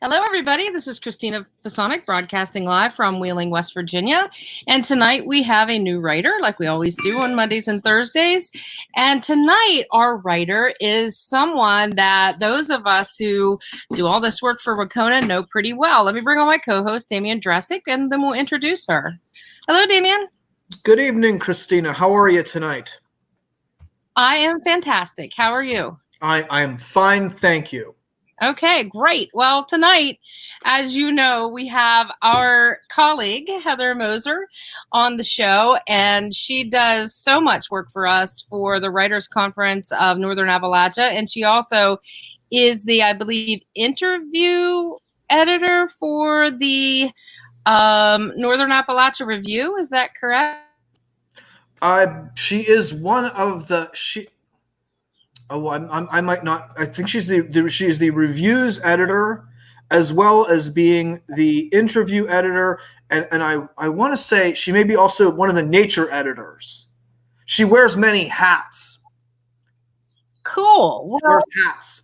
Hello, everybody. This is Christina Fasonic broadcasting live from Wheeling, West Virginia. And tonight we have a new writer, like we always do on Mondays and Thursdays. And tonight our writer is someone that those of us who do all this work for WCONA know pretty well. Let me bring on my co-host, Damian Dressick, and then we'll introduce her. Hello, Damian. Good evening, Christina. How are you tonight? I am fantastic. How are you? I am fine, thank you. Okay, great. Well, tonight, as you know, we have our colleague, Heather Moser, on the show, and she does so much work for us for the Writers' Conference of Northern Appalachia, and she also is the, I believe, interview editor for the Northern Appalachia Review. Is that correct? She is one of the... I might not. I think she is the reviews editor, as well as being the interview editor, and I want to say she may be also one of the nature editors. She wears many hats. Cool. She wears hats.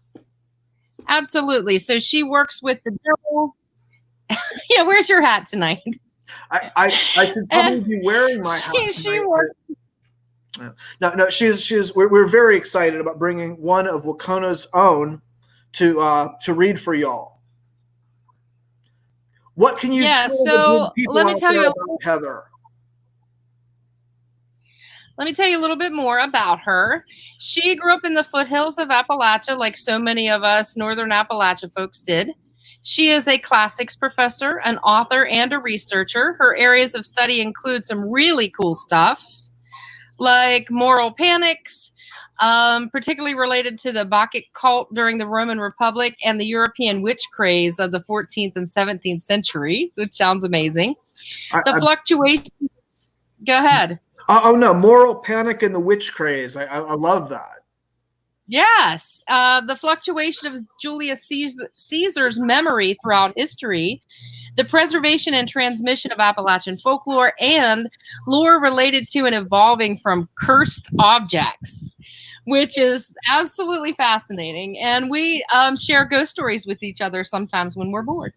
Absolutely. So she works with the Journal. Yeah, where's your hat tonight? I could probably be wearing my hat tonight. She works. No. We're very excited about bringing one of WCONA's own to read for y'all. What can you tell the people let me out tell there you about Heather? Let me tell you a little bit more about her. She grew up in the foothills of Appalachia, like so many of us Northern Appalachia folks did. She is a classics professor, an author, and a researcher. Her areas of study include some really cool stuff, like moral panics, particularly related to the Bacchic cult during the Roman Republic and the European Witch Craze of the 14th and 17th century, which sounds amazing. Fluctuation. Go ahead. Oh, no. Moral panic and the witch craze. I love that. Yes. The fluctuation of Julius Caesar's memory throughout history, the preservation and transmission of Appalachian folklore, and lore related to and evolving from cursed objects, which is absolutely fascinating. And we share ghost stories with each other sometimes when we're bored.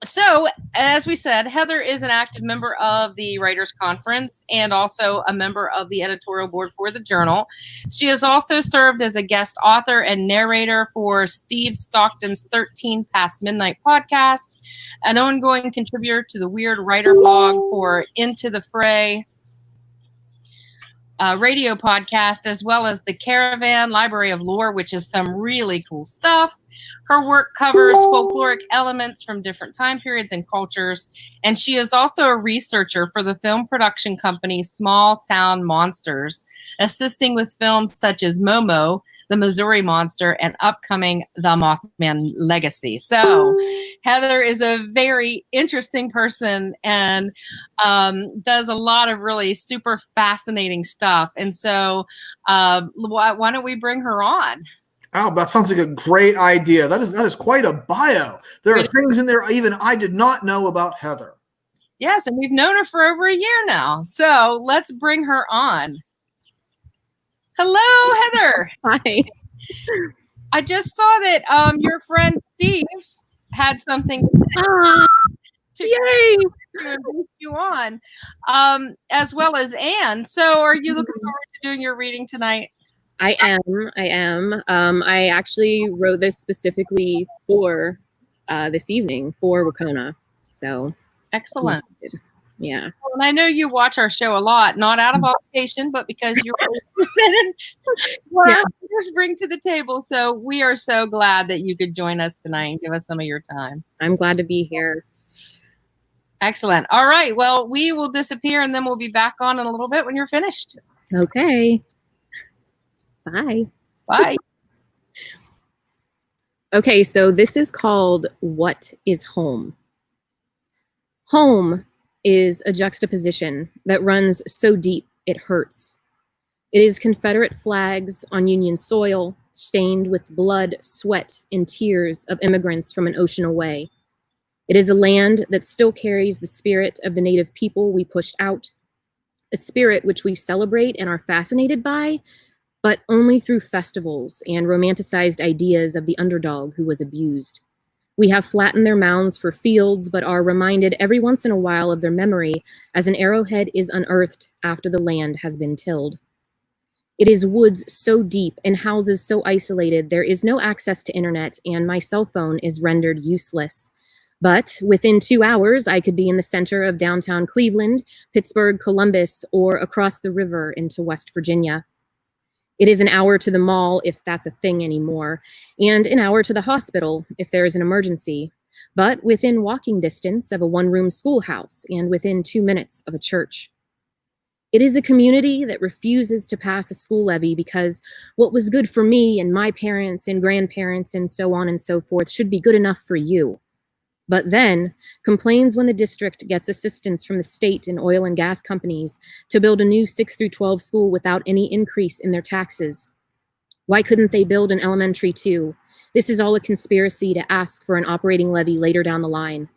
So, as we said, Heather is an active member of the Writers' Conference and also a member of the editorial board for the Journal. She has also served as a guest author and narrator for Steve Stockton's 13 Past Midnight podcast, an ongoing contributor to the Weird Writer blog for Into the Fray radio podcast, as well as the Caravan Library of Lore, which is some really cool stuff. Her work covers folkloric elements from different time periods and cultures, and she is also a researcher for the film production company Small Town Monsters, assisting with films such as MOMO, The Missouri Monster, and upcoming The Mothman Legacy. So Heather is a very interesting person and does a lot of really super fascinating stuff. And so why don't we bring her on? Oh, that sounds like a great idea. That is quite a bio. There are things in there even I did not know about Heather. Yes, and we've known her for over a year now. So let's bring her on. Hello, Heather. Hi. I just saw that your friend Steve had something to introduce you on, as well as Anne. So are you looking forward to doing your reading tonight? I am. I actually wrote this specifically for this evening for WCONA. So excellent. Yeah. And I know you watch our show a lot, not out of obligation, but because you're interested in what our readers bring to the table. So we are so glad that you could join us tonight and give us some of your time. I'm glad to be here. Excellent. All right. Well, we will disappear and then we'll be back on in a little bit when you're finished. Okay. Bye. Bye. Okay, so this is called What is Home? Home is a juxtaposition that runs so deep it hurts. It is Confederate flags on Union soil, stained with blood, sweat, and tears of immigrants from an ocean away. It is a land that still carries the spirit of the native people we pushed out, a spirit which we celebrate and are fascinated by, but only through festivals and romanticized ideas of the underdog who was abused. We have flattened their mounds for fields, but are reminded every once in a while of their memory as an arrowhead is unearthed after the land has been tilled. It is woods so deep and houses so isolated there is no access to internet, and my cell phone is rendered useless. But within 2 hours, I could be in the center of downtown Cleveland, Pittsburgh, Columbus, or across the river into West Virginia. It is an hour to the mall, if that's a thing anymore, and an hour to the hospital, if there is an emergency, but within walking distance of a one-room schoolhouse and within 2 minutes of a church. It is a community that refuses to pass a school levy because what was good for me and my parents and grandparents and so on and so forth should be good enough for you. But then complains when the district gets assistance from the state and oil and gas companies to build a new 6 through 12 school without any increase in their taxes. Why couldn't they build an elementary too? This is all a conspiracy to ask for an operating levy later down the line.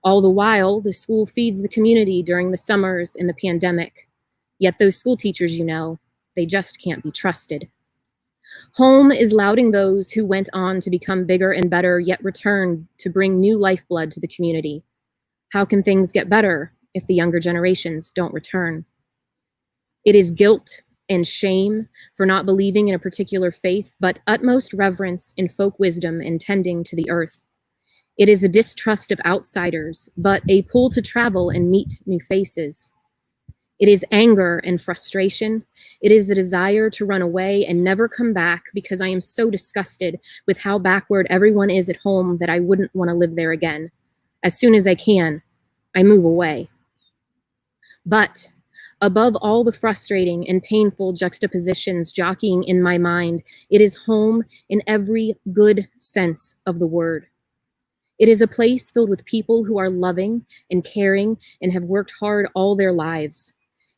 All the while, the school feeds the community during the summers and the pandemic. Yet those school teachers, they just can't be trusted. Home is lauding those who went on to become bigger and better, yet returned to bring new lifeblood to the community. How can things get better if the younger generations don't return? It is guilt and shame for not believing in a particular faith, but utmost reverence in folk wisdom and tending to the earth. It is a distrust of outsiders, but a pull to travel and meet new faces. It is anger and frustration. It is a desire to run away and never come back because I am so disgusted with how backward everyone is at home that I wouldn't want to live there again. As soon as I can, I move away. But above all the frustrating and painful juxtapositions jockeying in my mind, it is home in every good sense of the word. It is a place filled with people who are loving and caring and have worked hard all their lives.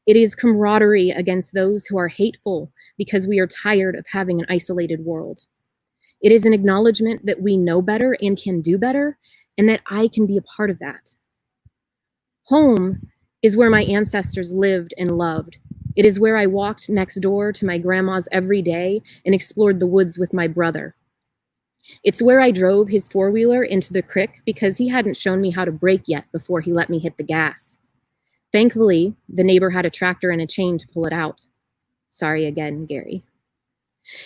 It is camaraderie against those who are hateful because we are tired of having an isolated world. It is an acknowledgement that we know better and can do better, and that I can be a part of that. Home is where my ancestors lived and loved. It is where I walked next door to my grandma's every day and explored the woods with my brother. It's where I drove his four-wheeler into the creek because he hadn't shown me how to brake yet before he let me hit the gas. Thankfully, the neighbor had a tractor and a chain to pull it out. Sorry again, Gary.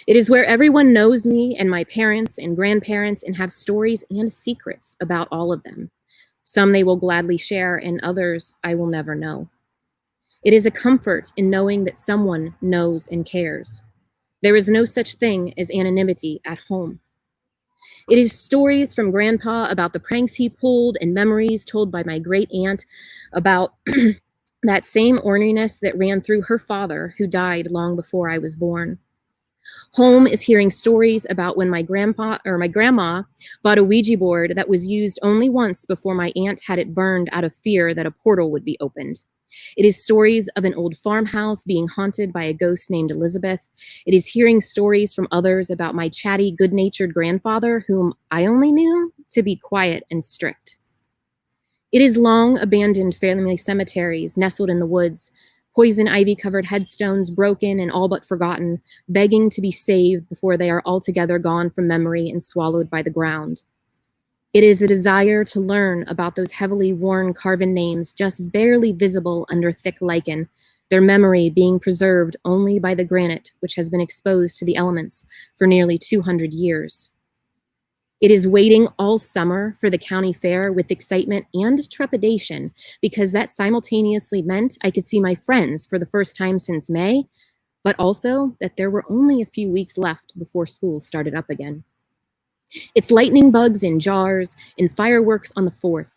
It is where everyone knows me and my parents and grandparents and have stories and secrets about all of them. Some they will gladly share, and others I will never know. It is a comfort in knowing that someone knows and cares. There is no such thing as anonymity at home. It is stories from Grandpa about the pranks he pulled and memories told by my great aunt about that same orniness that ran through her father, who died long before I was born. Home is hearing stories about when my grandma bought a Ouija board that was used only once before my aunt had it burned out of fear that a portal would be opened. It is stories of an old farmhouse being haunted by a ghost named Elizabeth. It is hearing stories from others about my chatty, good-natured grandfather, whom I only knew to be quiet and strict. It is long abandoned family cemeteries nestled in the woods, poison ivy-covered headstones broken and all but forgotten, begging to be saved before they are altogether gone from memory and swallowed by the ground. It is a desire to learn about those heavily worn carven names just barely visible under thick lichen, their memory being preserved only by the granite which has been exposed to the elements for nearly 200 years. It is waiting all summer for the county fair with excitement and trepidation because that simultaneously meant I could see my friends for the first time since May, but also that there were only a few weeks left before school started up again. It's lightning bugs in jars and fireworks on the 4th.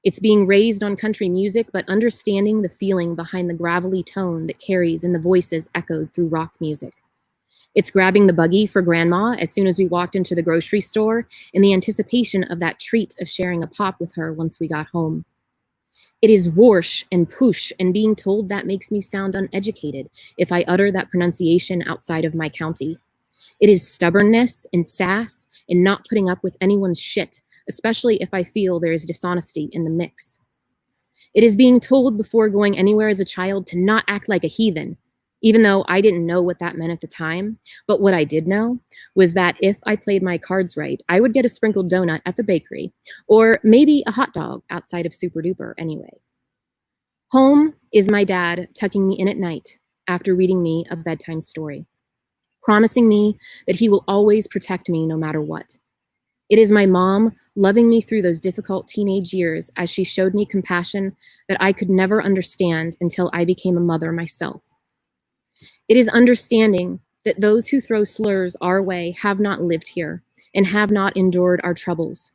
It's being raised on country music, but understanding the feeling behind the gravelly tone that carries in the voices echoed through rock music. It's grabbing the buggy for Grandma as soon as we walked into the grocery store in the anticipation of that treat of sharing a pop with her once we got home. It is whoosh and poosh and being told that makes me sound uneducated if I utter that pronunciation outside of my county. It is stubbornness and sass and not putting up with anyone's shit, especially if I feel there is dishonesty in the mix. It is being told before going anywhere as a child to not act like a heathen, even though I didn't know what that meant at the time. But what I did know was that if I played my cards right, I would get a sprinkled donut at the bakery, or maybe a hot dog outside of Super Duper anyway. Home is my dad tucking me in at night after reading me a bedtime story, promising me that he will always protect me no matter what. It is my mom loving me through those difficult teenage years as she showed me compassion that I could never understand until I became a mother myself. It is understanding that those who throw slurs our way have not lived here and have not endured our troubles.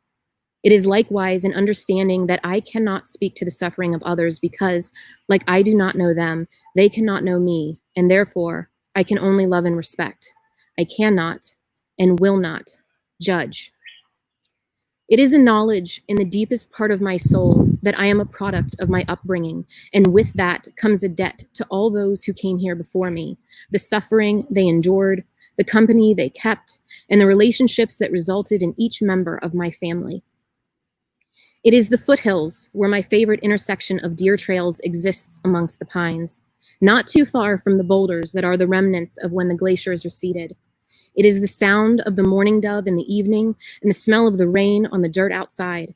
It is likewise an understanding that I cannot speak to the suffering of others because, like I do not know them, they cannot know me, and therefore I can only love and respect. I cannot and will not judge. It is a knowledge in the deepest part of my soul that I am a product of my upbringing, and with that comes a debt to all those who came here before me, the suffering they endured, the company they kept, and the relationships that resulted in each member of my family. It is the foothills where my favorite intersection of deer trails exists amongst the pines, not too far from the boulders that are the remnants of when the glaciers receded. It is the sound of the mourning dove in the evening and the smell of the rain on the dirt outside.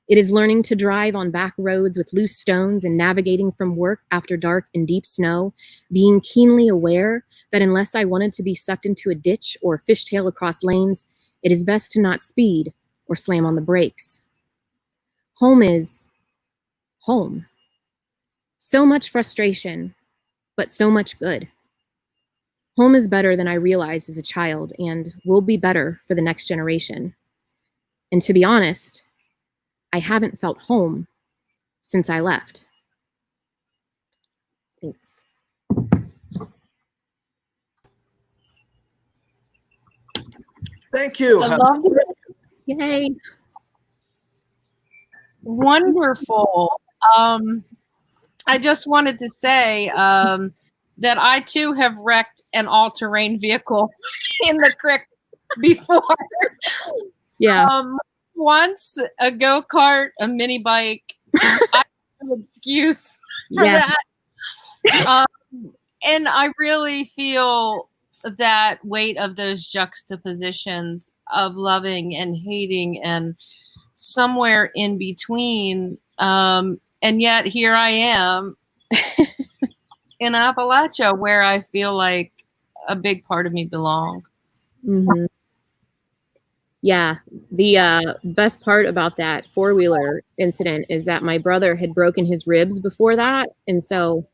It is learning to drive on back roads with loose stones and navigating from work after dark in deep snow, being keenly aware that unless I wanted to be sucked into a ditch or fishtail across lanes, it is best to not speed or slam on the brakes. Home is home. So much frustration, but so much good. Home is better than I realized as a child and will be better for the next generation. And to be honest, I haven't felt home since I left. Thanks. Thank you. I love it. Yay. Wonderful. I just wanted to say that I too have wrecked an all-terrain vehicle in the creek before. Yeah. Once a go-kart, a mini bike. I have an excuse for that. And I really feel that weight of those juxtapositions of loving and hating and somewhere in between. And yet here I am in Appalachia, where I feel like a big part of me belongs. Mm-hmm. Yeah, the best part about that four-wheeler incident is that my brother had broken his ribs before that, and so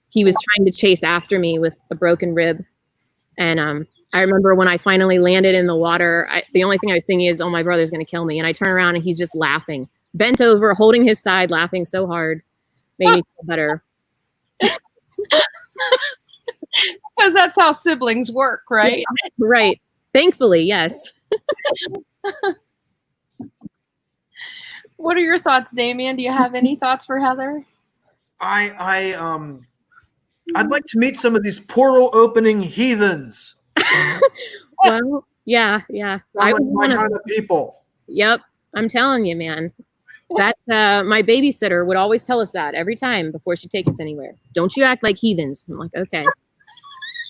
he was trying to chase after me with a broken rib. And I remember when I finally landed in the water, the only thing I was thinking is, oh, my brother's going to kill me. And I turn around and he's just laughing, bent over, holding his side, laughing so hard. Made me feel better. Because that's how siblings work, right? Yeah, right. Thankfully, yes. What are your thoughts, Damien? Do you have any thoughts for Heather? I'd like to meet some of these portal opening heathens. Well, yeah. I like my kind of people. Yep, I'm telling you, man. That my babysitter would always tell us that every time before she'd take us anywhere. Don't you act like heathens. I'm like, okay,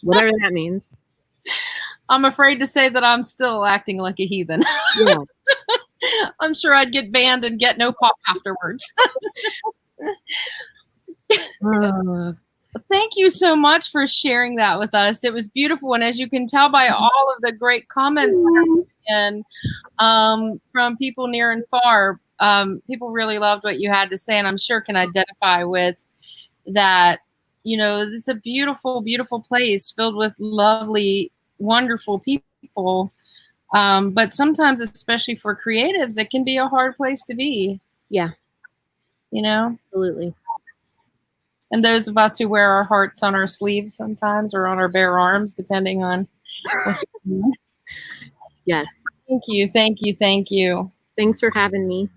whatever that means. I'm afraid to say that I'm still acting like a heathen. Yeah. I'm sure I'd get banned and get no pop afterwards. Thank you so much for sharing that with us. It was beautiful. And as you can tell by all of the great comments and from people near and far, people really loved what you had to say, and I'm sure can identify with that. You know, it's a beautiful, beautiful place filled with lovely, wonderful people. But sometimes, especially for creatives, it can be a hard place to be. Yeah. You know? Absolutely. And those of us who wear our hearts on our sleeves sometimes, or on our bare arms, depending on what you're doing. Yes. Thank you. Thanks for having me.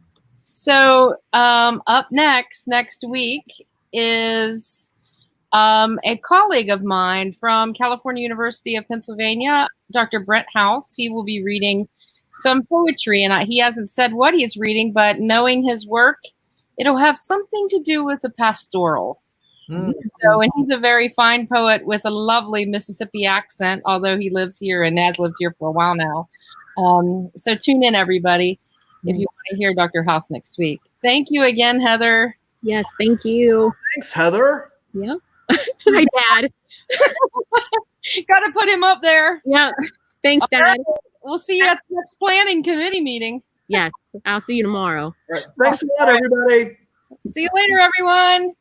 So up next week is a colleague of mine from California University of Pennsylvania, Dr. Brent House. He will be reading some poetry, and he hasn't said what he's reading, but knowing his work, it'll have something to do with the pastoral. So, and he's a very fine poet with a lovely Mississippi accent, although he lives here and has lived here for a while now. So tune in, everybody, if you want to hear Dr. House next week. Thank you again, Heather. Yes, thank you. Thanks, Heather. Yeah. Hi, Dad. Got to put him up there. Yeah. Thanks, Dad. Right. We'll see you at the next planning committee meeting. Yes. I'll see you tomorrow. All right. Thanks a lot, everybody. See you later, everyone.